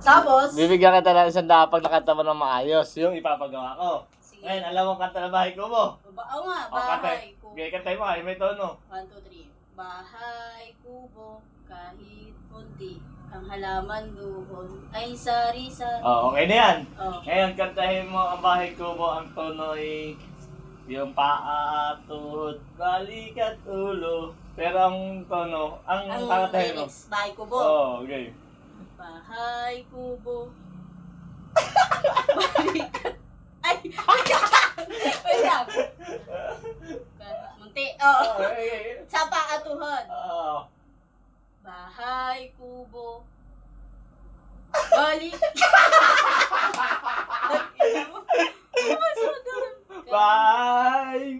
Tapos, Bibigyan kita ng 100 pag nakanta mo ng maayos. Yung ipapagawa ko. sige. Ngayon, alam mo kanta na bahay ko mo. Oo nga, O, kanta. bahay kubo. Okay, kantay mo. Ay, may tono. 1, 2, 3. Bahay kubo, kahit munti, ang halaman doon ay sari-sari. Oh, okay na yan. Oh. Ngayon, kantahin mo ang bahay ko mo. Ang tono ay yung paa, tuhod, balik at ulo. Pero ang tono, ang kantahin mo. lyrics, bahay kubo. Oh, okay. Bahay kubo. Balikat. Ay! Wait lang. Munti. Oh. Okay. Sa paatuhod. Oh. Bahay kubo. Balik. Bahay